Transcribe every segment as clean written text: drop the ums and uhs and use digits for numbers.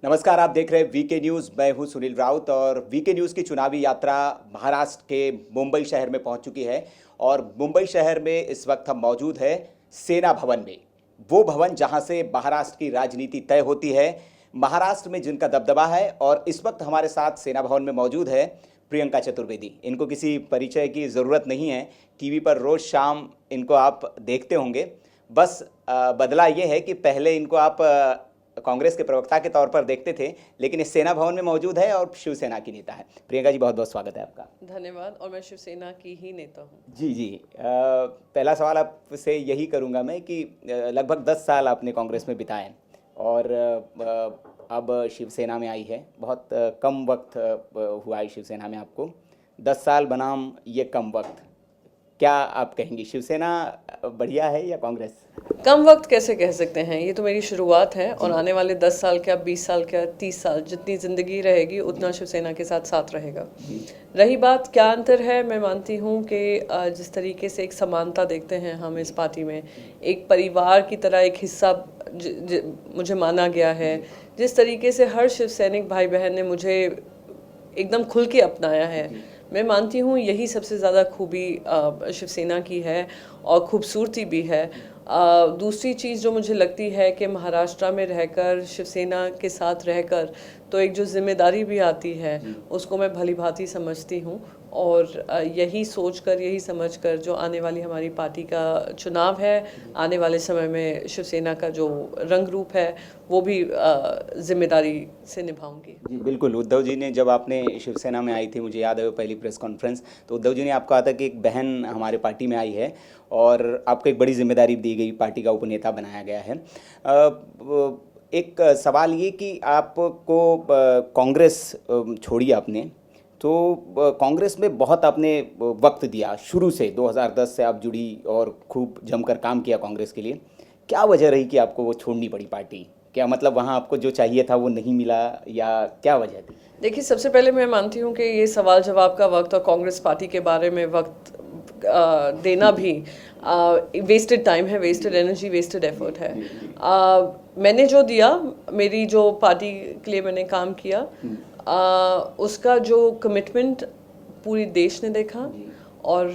नमस्कार, आप देख रहे हैं वीके न्यूज़। मैं हूं सुनील राउत और वीके न्यूज़ की चुनावी यात्रा महाराष्ट्र के मुंबई शहर में पहुंच चुकी है। और मुंबई शहर में इस वक्त हम मौजूद हैं सेना भवन में, वो भवन जहां से महाराष्ट्र की राजनीति तय होती है, महाराष्ट्र में जिनका दबदबा है। और इस वक्त हमारे साथ सेना भवन में मौजूद है प्रियंका चतुर्वेदी। इनको किसी परिचय की ज़रूरत नहीं है, टीवी पर रोज़ शाम इनको आप देखते होंगे। बस बदला ये है कि पहले इनको आप कांग्रेस के प्रवक्ता के तौर पर देखते थे, लेकिन इस सेना भवन में मौजूद है और शिवसेना की नेता है। प्रियंका जी, बहुत बहुत स्वागत है आपका। धन्यवाद। और मैं शिवसेना की ही नेता हूँ। जी जी, पहला सवाल आपसे यही करूंगा मैं कि लगभग 10 साल आपने कांग्रेस में बिताए और अब शिवसेना में आई है। बहुत कम वक्त हुआ है शिवसेना में आपको, 10 साल बनाम ये कम वक्त, क्या आप कहेंगी शिवसेना बढ़िया है या कांग्रेस? कम वक्त कैसे कह सकते हैं, ये तो मेरी शुरुआत है और आने वाले 10 साल क्या, 20 साल क्या, 30 साल, जितनी ज़िंदगी रहेगी उतना शिवसेना के साथ साथ रहेगा। रही बात क्या अंतर है, मैं मानती हूँ कि जिस तरीके से एक समानता देखते हैं हम इस पार्टी में, एक परिवार की तरह एक हिस्सा मुझे माना गया है। जिस तरीके से हर शिव सैनिक भाई बहन ने मुझे एकदम खुल के अपनाया है, मैं मानती हूँ यही सबसे ज़्यादा खूबी शिवसेना की है और खूबसूरती भी है। दूसरी चीज़ जो मुझे लगती है कि महाराष्ट्र में रहकर, शिवसेना के साथ रहकर, तो एक जो जिम्मेदारी भी आती है उसको मैं भली भांति समझती हूँ। और यही सोचकर, यही समझकर जो आने वाली हमारी पार्टी का चुनाव है, आने वाले समय में शिवसेना का जो रंग रूप है, वो भी जिम्मेदारी से निभाऊंगी। जी बिल्कुल। उद्धव जी ने, जब आपने शिवसेना में आई थी, मुझे याद है वो पहली प्रेस कॉन्फ्रेंस, तो उद्धव जी ने आपको कहा था कि एक बहन हमारे पार्टी में आई है और आपको एक बड़ी जिम्मेदारी दी गई, पार्टी का उपनेता बनाया गया है। एक सवाल ये कि आपको कांग्रेस छोड़ी आपने, तो कांग्रेस में बहुत आपने वक्त दिया, शुरू से 2010 से आप जुड़ी और खूब जमकर काम किया कांग्रेस के लिए। क्या वजह रही कि आपको वो छोड़नी पड़ी पार्टी? क्या मतलब वहाँ आपको जो चाहिए था वो नहीं मिला, या क्या वजह थी? देखिए, सबसे पहले मैं मानती हूँ कि ये सवाल जवाब का वक्त और कांग्रेस पार्टी के बारे में वक्त देना भी वेस्टेड टाइम है, वेस्टेड एनर्जी, वेस्टेड एफर्ट है। मैंने जो दिया, मेरी जो पार्टी के लिए मैंने काम किया, उसका जो कमिटमेंट पूरी देश ने देखा और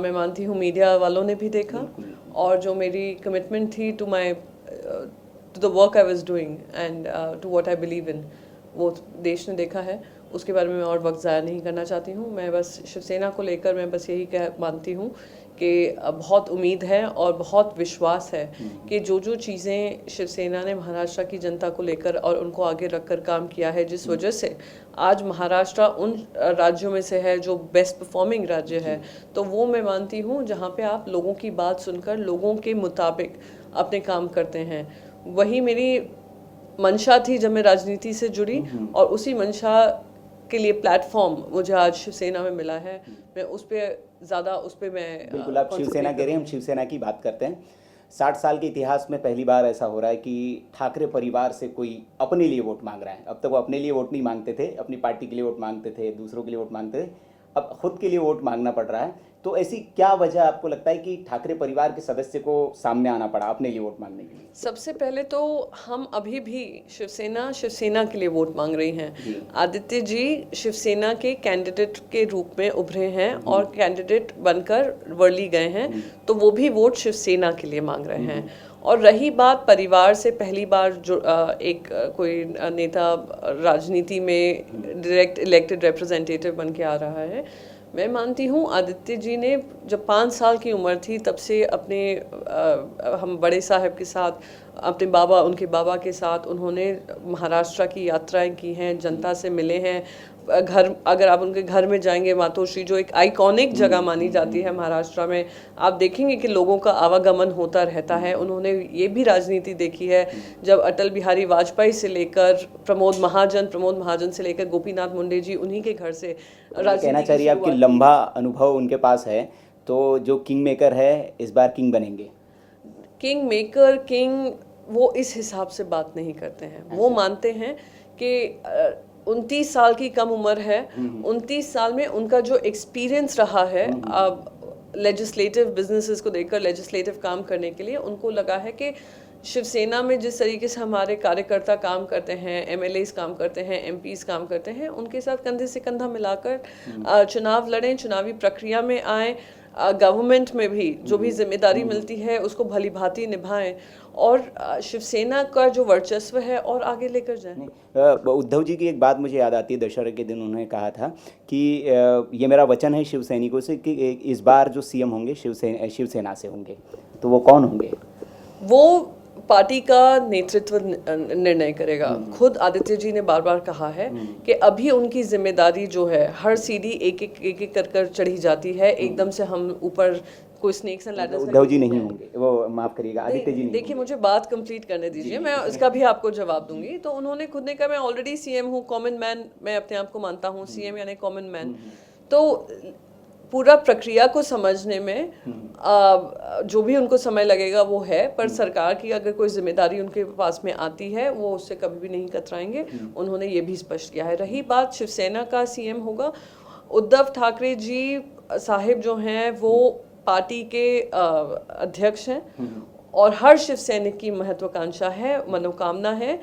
मैं मानती हूँ मीडिया वालों ने भी देखा। और जो मेरी कमिटमेंट थी to my to the work I was doing and to what I believe in, वो देश ने देखा है। उसके बारे में मैं और वक्त ज़ाया नहीं करना चाहती हूँ। मैं बस शिवसेना को लेकर मैं बस यही कह मानती हूँ कि बहुत उम्मीद है और बहुत विश्वास है कि जो जो चीज़ें शिवसेना ने महाराष्ट्र की जनता को लेकर और उनको आगे रखकर काम किया है, जिस वजह से आज महाराष्ट्र उन राज्यों में से है जो बेस्ट परफॉर्मिंग राज्य है, तो वो मैं मानती हूँ जहाँ पे आप लोगों की बात सुनकर लोगों के मुताबिक अपने काम करते हैं। वही मेरी मंशा थी जब मैं राजनीति से जुड़ी और उसी मंशा के लिए प्लेटफॉर्म मुझे आज शिवसेना में मिला है। मैं उस पर ज़्यादा, उस पर मैं बिल्कुल। आप शिवसेना कह रहे हैं, हम शिवसेना की बात करते हैं। 60 साल के इतिहास में पहली बार ऐसा हो रहा है कि ठाकरे परिवार से कोई अपने लिए वोट मांग रहा है। अब तक वो अपने लिए वोट नहीं मांगते थे, अपनी पार्टी के लिए वोट मांगते थे, दूसरों के लिए वोट मांगते थे, अब खुद के लिए वोट मांगना पड़ रहा है। तो ऐसी क्या वजह आपको लगता है कि ठाकरे परिवार के सदस्य को सामने आना पड़ा अपने लिए वोट मांगने के लिए? सबसे पहले तो हम अभी भी शिवसेना के लिए वोट मांग रही हैं। आदित्य जी शिवसेना के कैंडिडेट के रूप में उभरे हैं और कैंडिडेट बनकर वर्ली गए हैं, तो वो भी वोट शिवसेना के लिए मांग रहे हैं। और रही बात परिवार से, पहली बार जो एक कोई नेता राजनीति में डायरेक्ट इलेक्टेड रिप्रेजेंटेटिव बन के आ रहा है, मैं मानती हूँ आदित्य जी ने जब 5 साल की उम्र थी तब से अपने हम बड़े साहब के साथ, अपने बाबा, उनके बाबा के साथ उन्होंने महाराष्ट्र की यात्राएं की हैं, जनता से मिले हैं। घर, अगर आप उनके घर में जाएंगे, मातोश्री जो एक आइकॉनिक जगह मानी जाती है महाराष्ट्र में, आप देखेंगे कि लोगों का आवागमन होता रहता है। उन्होंने ये भी राजनीति देखी है जब अटल बिहारी वाजपेयी से लेकर प्रमोद महाजन से लेकर गोपीनाथ मुंडे जी, उन्हीं के घर से कहना चाह रही है आपकी लंबा अनुभव उनके पास है, तो जो किंग मेकर है इस बार किंग बनेंगे? किंग मेकर, किंग, वो इस हिसाब से बात नहीं करते हैं। वो मानते हैं कि 29 साल की कम उम्र है, 29 साल में उनका जो एक्सपीरियंस रहा है लेजिस्लेटिव बिजनेसेस को देखकर, लेजिस्लेटिव काम करने के लिए, उनको लगा है कि शिवसेना में जिस तरीके से हमारे कार्यकर्ता काम करते हैं, एमएलएस काम करते हैं, एमपीज काम करते हैं, उनके साथ कंधे से कंधा मिलाकर चुनाव लड़ें, चुनावी प्रक्रिया में आएँ, गवर्नमेंट में भी जो भी जिम्मेदारी मिलती है उसको भली भांति निभाएं और शिवसेना का जो वर्चस्व है और आगे लेकर जाएं। उद्धव जी की एक बात मुझे याद आती है, दशहरा के दिन उन्होंने कहा था कि ये मेरा वचन है शिव सैनिकों से कि इस बार जो सीएम होंगे शिवसेना से होंगे। तो वो कौन होंगे? वो पार्टी का नेतृत्व निर्णय करेगा। खुद आदित्य जी ने बार बार कहा है कि अभी उनकी जिम्मेदारी जो है, हर सीढ़ी एक एक कर चढ़ी जाती है, एकदम से हम ऊपर कोई snakes and ladders. Uddhav ji नहीं होंगे, वो माफ करिएगा, आदित्य जी नहीं। देखिए, मुझे बात कंप्लीट करने दीजिए, मैं इसका भी आपको जवाब दूंगी। तो उन्होंने खुद ने कहा मैं ऑलरेडी सीएम हूँ, कॉमन मैन मैं अपने आप को मानता हूँ, सीएम यानी कॉमन मैन। तो पूरा प्रक्रिया को समझने में जो भी उनको समय लगेगा वो है, पर सरकार की अगर कोई जिम्मेदारी उनके पास में आती है वो उससे कभी भी नहीं कतराएंगे। उन्होंने ये भी स्पष्ट किया है। रही बात शिवसेना का सीएम होगा, उद्धव ठाकरे जी साहिब जो हैं वो पार्टी के अध्यक्ष हैं और हर शिव सैनिक की महत्वाकांक्षा है, मनोकामना है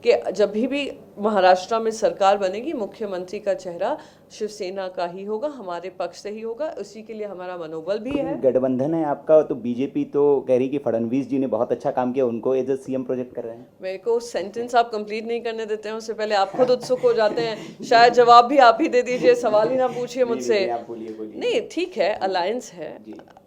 कि जब भी महाराष्ट्र में सरकार बनेगी, मुख्यमंत्री का चेहरा शिवसेना का ही होगा, हमारे पक्ष से ही होगा। उसी के लिए हमारा मनोबल भी है। गठबंधन है आपका, तो बीजेपी तो कह रही कि फडणवीस जी ने बहुत अच्छा काम किया, उनको एज ए सीएम प्रोजेक्ट कर रहे हैं। मेरे को सेंटेंस आप कंप्लीट नहीं करने देते हैं, उससे पहले आप खुद उत्सुक हो जाते हैं। शायद जवाब भी आप ही दे दीजिए, सवाल ही ना पूछिए मुझसे। नहीं, ठीक है, अलायंस है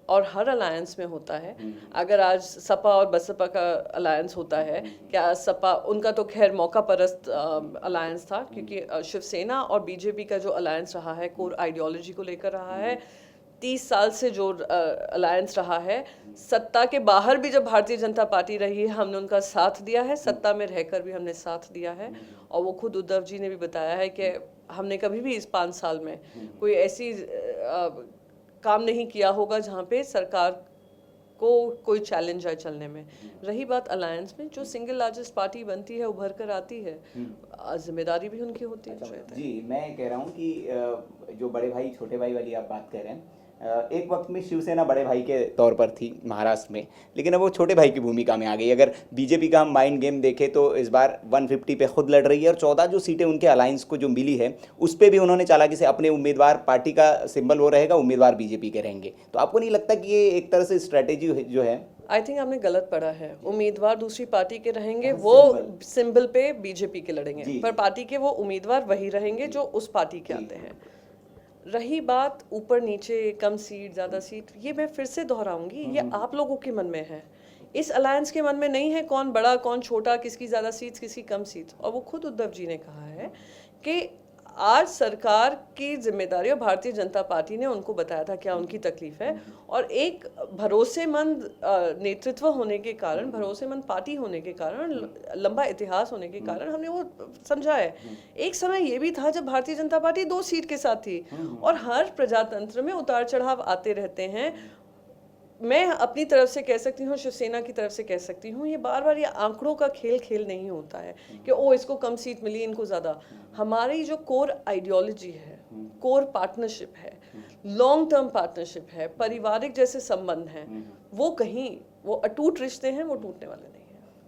और हर अलायंस में होता है। अगर आज सपा और बसपा का अलायंस होता है, क्या सपा, उनका तो खैर मौका परस्त अलायंस था, क्योंकि शिवसेना और बीजेपी का जो अलायंस रहा है कोर आइडियोलॉजी को लेकर रहा है। 30 साल से जो अलायंस रहा है, सत्ता के बाहर भी जब भारतीय जनता पार्टी रही है हमने उनका साथ दिया है, सत्ता में रहकर भी हमने साथ दिया है। और वो खुद उद्धव जी ने भी बताया है कि हमने कभी भी इस 5 साल में कोई ऐसी काम नहीं किया होगा जहाँ पे सरकार को कोई चैलेंज है चलने में। रही बात अलायंस में, जो सिंगल लार्जेस्ट पार्टी बनती है, उभर कर आती है, जिम्मेदारी भी उनकी होती है। जी, मैं कह रहा हूँ कि जो बड़े भाई छोटे भाई वाली आप बात कर रहे हैं, एक वक्त में शिवसेना बड़े भाई के तौर पर थी महाराष्ट्र में, लेकिन अब वो छोटे भाई की भूमिका में आ गई। अगर बीजेपी का हम माइंड गेम देखें तो इस बार 150 पे खुद लड़ रही है और 14 जो सीटें उनके अलायंस को जो मिली है उस पर भी उन्होंने चालाकी से अपने उम्मीदवार, पार्टी का सिंबल वो रहेगा, उम्मीदवार बीजेपी के रहेंगे। तो आपको नहीं लगता कि ये एक तरह से स्ट्रैटेजी जो है? आई थिंक आपने गलत पढ़ा है। उम्मीदवार दूसरी पार्टी के रहेंगे, वो सिंबल पे बीजेपी के लड़ेंगे, पर पार्टी के वो उम्मीदवार वही रहेंगे जो उस पार्टी के आते हैं। रही बात ऊपर नीचे, कम सीट ज़्यादा सीट, ये मैं फिर से दोहराऊंगी, ये आप लोगों के मन में है, इस अलायंस के मन में नहीं है कौन बड़ा कौन छोटा, किसकी ज़्यादा सीट किसकी कम सीट। और वो खुद उद्धव जी ने कहा है कि आज सरकार की जिम्मेदारी, और भारतीय जनता पार्टी ने उनको बताया था क्या उनकी तकलीफ है, और एक भरोसेमंद नेतृत्व होने के कारण, भरोसेमंद पार्टी होने के कारण, लंबा इतिहास होने के कारण हमने वो समझा है। एक समय ये भी था जब भारतीय जनता पार्टी 2 सीट के साथ थी, और हर प्रजातंत्र में उतार चढ़ाव आते रहते हैं। मैं अपनी तरफ से कह सकती हूँ, शिवसेना की तरफ से कह सकती हूँ, ये बार बार ये आंकड़ों का खेल नहीं होता है कि ओ इसको कम सीट मिली, इनको ज़्यादा। हमारी जो कोर आइडियोलॉजी है, कोर पार्टनरशिप है, लॉन्ग टर्म पार्टनरशिप है, पारिवारिक जैसे संबंध हैं, वो अटूट रिश्ते हैं, वो टूटने वाले नहीं।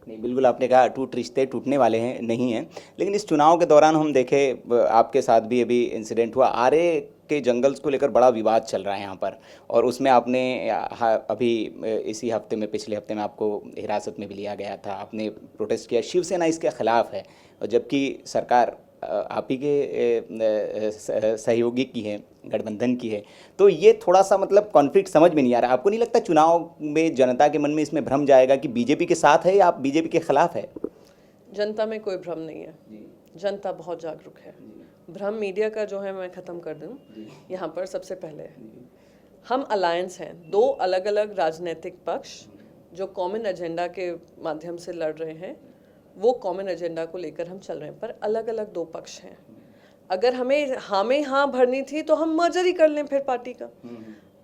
नहीं, बिल्कुल आपने कहा अटूट रिश्ते टूटने वाले हैं नहीं हैं। लेकिन इस चुनाव के दौरान हम देखें, आपके साथ भी अभी इंसिडेंट हुआ, आरे के जंगल्स को लेकर बड़ा विवाद चल रहा है यहाँ पर, और उसमें आपने अभी इसी हफ्ते में, पिछले हफ्ते में आपको हिरासत में भी लिया गया था, आपने प्रोटेस्ट किया। शिवसेना इसके खिलाफ है, और जबकि सरकार आप ही के सहयोगी की है, गठबंधन की है। तो ये थोड़ा सा मतलब कॉन्फ्लिक्ट समझ में नहीं आ रहा। आपको नहीं लगता चुनाव में जनता के मन में इसमें भ्रम जाएगा कि बीजेपी के साथ है या आप बीजेपी के खिलाफ है? जनता में कोई भ्रम नहीं है, जनता बहुत जागरूक है। भ्रम मीडिया का जो है मैं ख़त्म कर दूं यहाँ पर। सबसे पहले हम अलायंस हैं, 2 अलग अलग राजनीतिक पक्ष जो कॉमन एजेंडा के माध्यम से लड़ रहे हैं, वो कॉमन एजेंडा को लेकर हम चल रहे हैं, पर अलग अलग 2 पक्ष हैं। अगर हमें हाँ भरनी थी तो हम मर्जर ही कर लें फिर पार्टी का।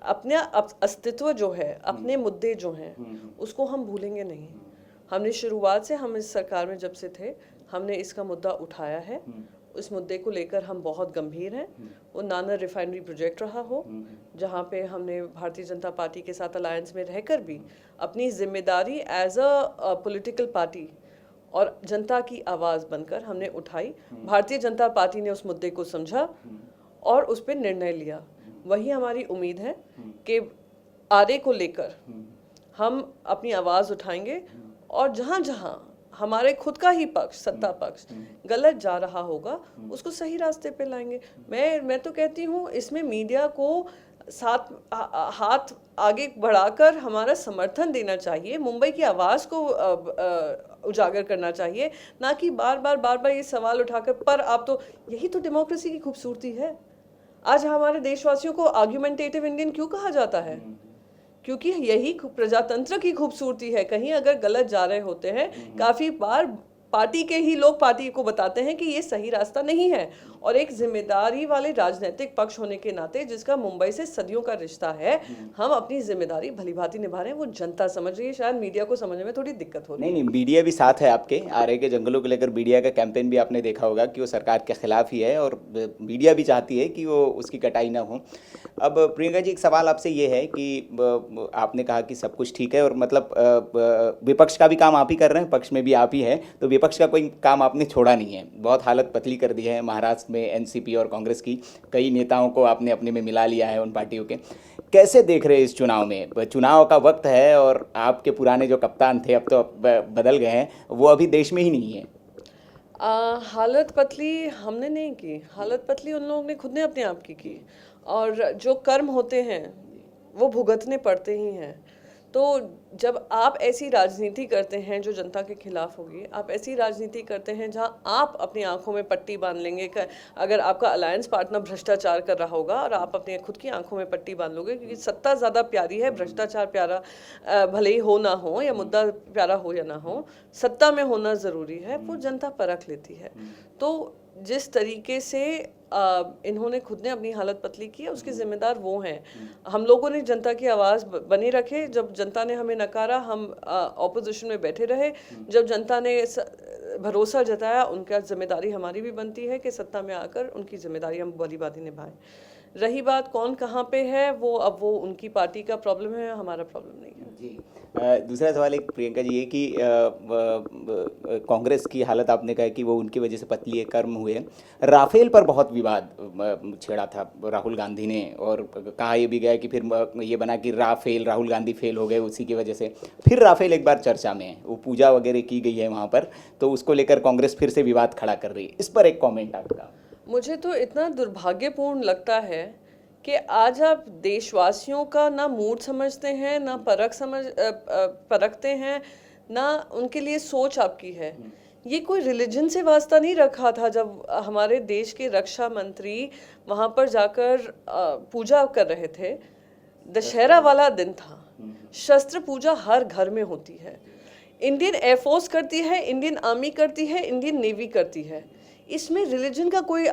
अपने अस्तित्व जो है, अपने मुद्दे जो हैं, उसको हम भूलेंगे नहीं। हमने शुरुआत से, हम इस सरकार में जब से थे, हमने इसका मुद्दा उठाया है, उस मुद्दे को लेकर हम बहुत गंभीर हैं। वो नाना रिफाइनरी प्रोजेक्ट रहा हो, जहाँ पे हमने भारतीय जनता पार्टी के साथ अलायंस में रहकर भी अपनी जिम्मेदारी एज अ पॉलिटिकल पार्टी और जनता की आवाज़ बनकर हमने उठाई। भारतीय जनता पार्टी ने उस मुद्दे को समझा और उस पर निर्णय लिया। वही हमारी उम्मीद है कि आरए को लेकर हम अपनी आवाज़ उठाएंगे और जहाँ जहाँ हमारे खुद का ही पक्ष, सत्ता पक्ष गलत जा रहा होगा, उसको सही रास्ते पे लाएंगे। मैं तो कहती हूँ इसमें मीडिया को साथ हाथ आगे बढ़ाकर हमारा समर्थन देना चाहिए, मुंबई की आवाज़ को उजागर करना चाहिए, ना कि बार बार ये सवाल उठाकर। पर आप तो, यही तो डेमोक्रेसी की खूबसूरती है। आज हमारे देशवासियों को आर्ग्यूमेंटेटिव इंडियन क्यों कहा जाता है? क्योंकि यही प्रजातंत्र की खूबसूरती है। कहीं अगर गलत जा रहे होते हैं, काफ़ी बार पार्टी के ही लोग पार्टी को बताते हैं कि ये सही रास्ता नहीं है। और एक जिम्मेदारी वाले राजनीतिक पक्ष होने के नाते, जिसका मुंबई से सदियों का रिश्ता है, हम अपनी जिम्मेदारी भलीभांति निभा रहे हैं। वो जनता समझ रही है, शायद मीडिया को समझने में थोड़ी दिक्कत हो रही है। नहीं, मीडिया भी साथ है आपके। आरए के जंगलों को लेकर मीडिया का कैंपेन भी आपने देखा होगा कि वो सरकार के खिलाफ ही है और मीडिया भी चाहती है कि वो उसकी कटाई ना हो। अब प्रियंका जी, एक सवाल आपसे ये है कि आपने कहा कि सब कुछ ठीक है और मतलब विपक्ष का भी काम आप ही कर रहे हैं, पक्ष में भी आप ही है, तो विपक्ष का कोई काम आपने छोड़ा नहीं है। बहुत हालत पतली कर दी है महाराष्ट्र में एनसीपी और कांग्रेस की, कई नेताओं को आपने अपने में मिला लिया है उन पार्टियों के। कैसे देख रहे हैं इस चुनाव में? चुनाव का वक्त है और आपके पुराने जो कप्तान थे अब तो बदल गए हैं, वो अभी देश में ही नहीं है। हालत पतली हमने नहीं की, हालत पतली उन लोगों ने खुद ने अपने आप की। और जो कर्म होते हैं वो भुगतने पड़ते ही हैं। तो जब आप ऐसी राजनीति करते हैं जो जनता के खिलाफ होगी, आप ऐसी राजनीति करते हैं जहां आप अपनी आंखों में पट्टी बांध लेंगे। अगर आपका अलायंस पार्टनर भ्रष्टाचार कर रहा होगा और आप अपने खुद की आंखों में पट्टी बांध लोगे, क्योंकि सत्ता ज़्यादा प्यारी है, भ्रष्टाचार प्यारा भले ही हो ना हो, या मुद्दा प्यारा हो या ना हो, सत्ता में होना ज़रूरी है, वो जनता परख लेती है। तो जिस तरीके से इन्होंने खुद ने अपनी हालत पतली की है, उसके जिम्मेदार वो हैं। हम लोगों ने जनता की आवाज़ बनी रखे। जब जनता ने हमें नकारा, हम ऑपोजिशन में बैठे रहे। जब जनता ने भरोसा जताया, उनका जिम्मेदारी हमारी भी बनती है कि सत्ता में आकर उनकी जिम्मेदारी हम भलीभांति निभाएं। रही बात कौन कहाँ पे है, वो उनकी पार्टी का प्रॉब्लम है, हमारा प्रॉब्लम नहीं है जी। दूसरा सवाल एक प्रियंका जी, ये कि कांग्रेस की हालत आपने कहा कि वो उनकी वजह से पतली कर्म हुए। राफेल पर बहुत विवाद छेड़ा था राहुल गांधी ने, और कहा यह भी गया कि फिर ये बना कि राहुल गांधी फेल हो गए उसी की वजह से। फिर राफेल एक बार चर्चा में है, वो पूजा वगैरह की गई है वहाँ पर, तो उसको लेकर कांग्रेस फिर से विवाद खड़ा कर रही है। इस पर एक कॉमेंट आपका। मुझे तो इतना दुर्भाग्यपूर्ण लगता है कि आज आप देशवासियों का ना मूड समझते हैं, ना परखते हैं, ना उनके लिए सोच आपकी है। ये कोई रिलीजन से वास्ता नहीं रखा था। जब हमारे देश के रक्षा मंत्री वहाँ पर जाकर पूजा कर रहे थे, दशहरा वाला दिन था, शस्त्र पूजा हर घर में होती है। इंडियन एयरफोर्स करती है, इंडियन आर्मी करती है, इंडियन नेवी करती है। इसमें रिलीजन का कोई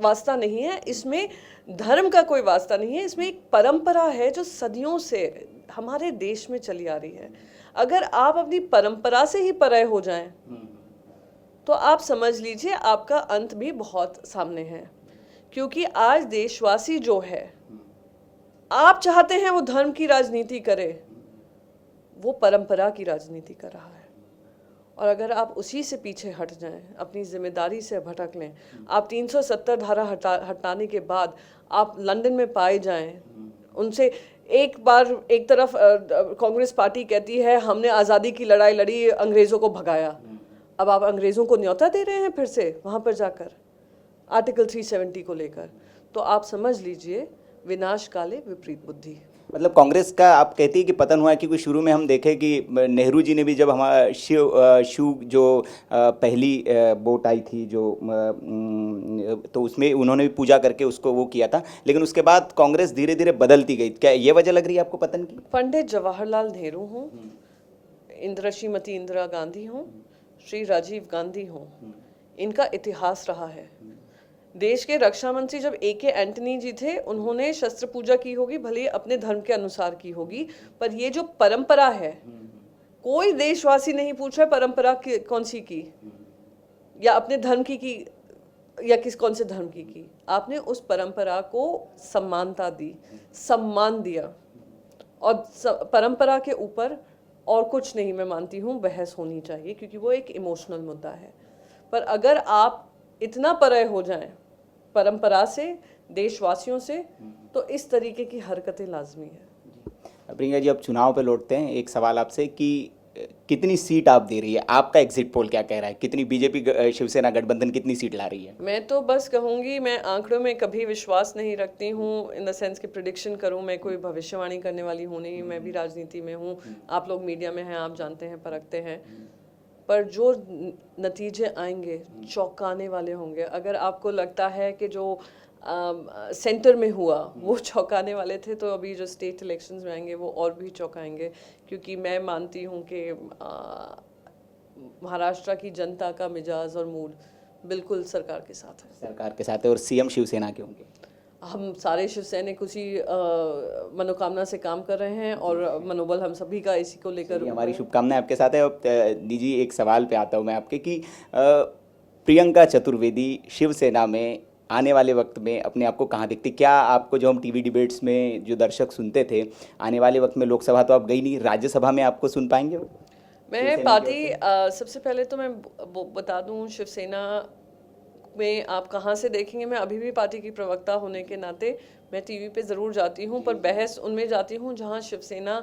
वास्ता नहीं है, इसमें धर्म का कोई वास्ता नहीं है। इसमें एक परंपरा है जो सदियों से हमारे देश में चली आ रही है। अगर आप अपनी परंपरा से ही परे हो जाएं, तो आप समझ लीजिए आपका अंत भी बहुत सामने है। क्योंकि आज देशवासी जो है, आप चाहते हैं वो धर्म की राजनीति करे, वो परंपरा की राजनीति कर रहा है। और अगर आप उसी से पीछे हट जाएं, अपनी जिम्मेदारी से भटक लें, आप 370 धारा हटाने के बाद आप लंदन में पाए जाएं, उनसे एक बार एक तरफ कांग्रेस पार्टी कहती है हमने आज़ादी की लड़ाई लड़ी, अंग्रेज़ों को भगाया। अब आप अंग्रेज़ों को न्योता दे रहे हैं फिर से वहाँ पर जाकर आर्टिकल 370 को लेकर। तो आप समझ लीजिए विनाश काले विपरीत बुद्धि। मतलब कांग्रेस का आप कहती है कि पतन हुआ है, क्योंकि शुरू में हम देखें कि नेहरू जी ने भी जब हमारा शिव जो पहली बोट आई थी जो तो उसमें उन्होंने भी पूजा करके उसको वो किया था, लेकिन उसके बाद कांग्रेस धीरे धीरे बदलती गई। क्या ये वजह लग रही है आपको पतन की? पंडित जवाहरलाल नेहरू हों, श्रीमती इंदिरा गांधी हों, श्री राजीव गांधी हों, इनका इतिहास रहा है। देश के रक्षा मंत्री जब AK एंटनी जी थे, उन्होंने शस्त्र पूजा की होगी, भले अपने धर्म के अनुसार की होगी, पर ये जो परंपरा है, कोई देशवासी नहीं पूछ रहा परंपरा कौन सी की या अपने धर्म की या किस कौन से धर्म की, आपने उस परंपरा को सम्मानता दी, सम्मान दिया, और परंपरा के ऊपर और कुछ नहीं मैं मानती हूँ बहस होनी चाहिए, क्योंकि वो एक इमोशनल मुद्दा है। पर अगर आप इतना परे हो जाएं परंपरा से, देशवासियों से, तो इस तरीके की हरकतें लाजमी है। प्रियंका जी, अब चुनाव पे लौटते हैं। एक सवाल आपसे कि कितनी सीट आप दे रही है, आपका एग्जिट पोल क्या कह रहा है, कितनी बीजेपी शिवसेना गठबंधन कितनी सीट ला रही है? मैं तो बस कहूँगी, मैं आंकड़ों में कभी विश्वास नहीं रखती हूँ, इन द सेंस कि प्रिडिक्शन करूँ। मैं कोई भविष्यवाणी करने वाली हूँ नहीं, मैं भी राजनीति में हूँ, आप लोग मीडिया में हैं, आप जानते हैं, परखते हैं। पर जो नतीजे आएंगे चौंकाने वाले होंगे। अगर आपको लगता है कि जो सेंटर में हुआ वो चौंकाने वाले थे, तो अभी जो स्टेट इलेक्शंस में आएंगे वो और भी चौंकाएंगे, क्योंकि मैं मानती हूँ कि महाराष्ट्र की जनता का मिजाज और मूड बिल्कुल सरकार के साथ है। सरकार के साथ है, और सीएम शिवसेना के होंगे। हम सारे शिव सैनिक उसी मनोकामना से काम कर रहे हैं, और मनोबल हम सभी का इसी को लेकर। हमारी शुभकामनाएं आपके साथ है। अब निजी एक सवाल पे आता हूँ मैं आपके कि प्रियंका चतुर्वेदी शिवसेना में आने वाले वक्त में अपने आप को कहाँ दिखती? क्या आपको, जो हम टीवी डिबेट्स में जो दर्शक सुनते थे, आने वाले वक्त में लोकसभा तो आप गई नहीं, राज्यसभा में आपको सुन पाएंगे वो? मैं पार्टी सबसे पहले तो मैं बता दूं, शिवसेना में आप कहाँ से देखेंगे, मैं अभी भी पार्टी की प्रवक्ता होने के नाते मैं टीवी पे ज़रूर जाती हूँ, पर बहस उनमें जाती हूँ जहाँ शिवसेना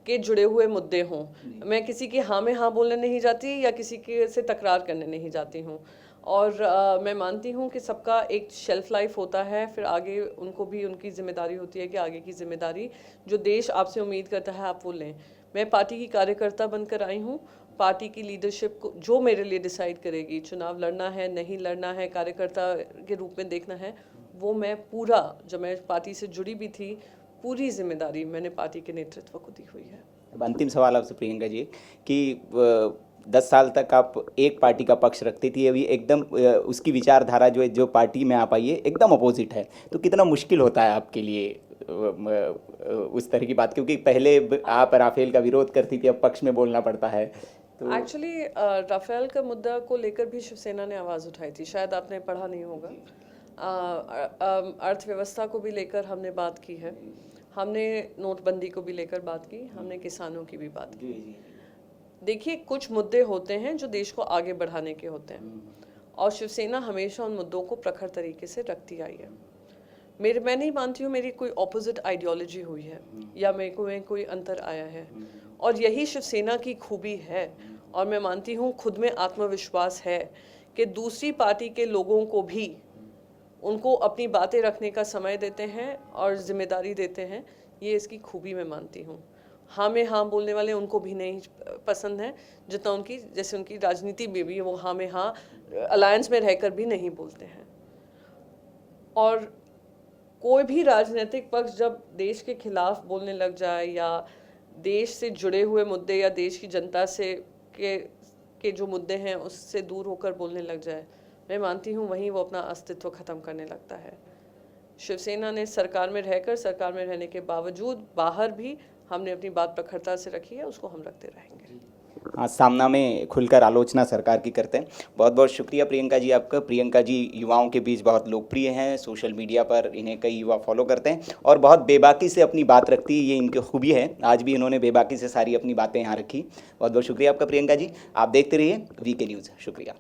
के जुड़े हुए मुद्दे हों। मैं किसी की हाँ में हाँ बोलने नहीं जाती, या किसी के से तकरार करने नहीं जाती हूँ। और मैं मानती हूँ कि सबका एक शेल्फ लाइफ होता है, फिर आगे उनको भी उनकी जिम्मेदारी होती है कि आगे की जिम्मेदारी जो देश आपसे उम्मीद करता है आप वो लें। मैं पार्टी की कार्यकर्ता बनकर आई हूँ, पार्टी की लीडरशिप को जो मेरे लिए डिसाइड करेगी, चुनाव लड़ना है नहीं लड़ना है, कार्यकर्ता के रूप में देखना है, वो मैं पूरा, जब मैं पार्टी से जुड़ी भी थी, पूरी जिम्मेदारी मैंने पार्टी के नेतृत्व को दी हुई है। अब अंतिम सवाल आपसे प्रियंका जी कि 10 साल तक आप एक पार्टी का पक्ष रखती थी, अभी एकदम उसकी विचारधारा जो पार्टी में आप आई है एकदम अपोजिट है, तो कितना मुश्किल होता है आपके लिए उस तरह की बात? क्योंकि पहले आप राफेल का विरोध करती थी, अब पक्ष में बोलना पड़ता है। तो एक्चुअली राफेल का मुद्दा को लेकर भी शिवसेना ने आवाज़ उठाई थी, शायद आपने पढ़ा नहीं होगा। अर्थव्यवस्था को भी लेकर हमने बात की है, हमने नोटबंदी को भी लेकर बात की, हमने किसानों की भी बात की। देखिए, कुछ मुद्दे होते हैं जो देश को आगे बढ़ाने के होते हैं, और शिवसेना हमेशा उन मुद्दों को प्रखर तरीके से रखती आई है। मैं नहीं मानती हूँ मेरी कोई ऑपोजिट आइडियोलॉजी हुई है, या मेरे में कोई अंतर आया है, और यही शिवसेना की खूबी है। और मैं मानती हूँ खुद में आत्मविश्वास है कि दूसरी पार्टी के लोगों को भी उनको अपनी बातें रखने का समय देते हैं और जिम्मेदारी देते हैं, ये इसकी खूबी मैं मानती हूँ। हाँ में हाँ बोलने वाले उनको भी नहीं पसंद है, जितना उनकी, जैसे उनकी राजनीति में भी वो हाँ में हाँ अलायंस में रहकर भी नहीं बोलते हैं। और कोई भी राजनीतिक पक्ष जब देश के खिलाफ बोलने लग जाए, या देश से जुड़े हुए मुद्दे या देश की जनता से के जो मुद्दे हैं उससे दूर होकर बोलने लग जाए, मैं मानती हूँ वहीं वो अपना अस्तित्व ख़त्म करने लगता है। शिवसेना ने सरकार में रहकर, सरकार में रहने के बावजूद बाहर भी हमने अपनी बात प्रखरता से रखी है, उसको हम रखते रहेंगे। हाँ, सामना में खुलकर आलोचना सरकार की करते हैं। बहुत बहुत शुक्रिया प्रियंका जी आपका। प्रियंका जी युवाओं के बीच बहुत लोकप्रिय हैं, सोशल मीडिया पर इन्हें कई युवा फॉलो करते हैं, और बहुत बेबाकी से अपनी बात रखती है, ये इनकी खूबी है। आज भी इन्होंने बेबाकी से सारी अपनी बातें यहाँ रखी। बहुत बहुत शुक्रिया आपका प्रियंका जी। आप देखते रहिए वीके न्यूज़। शुक्रिया।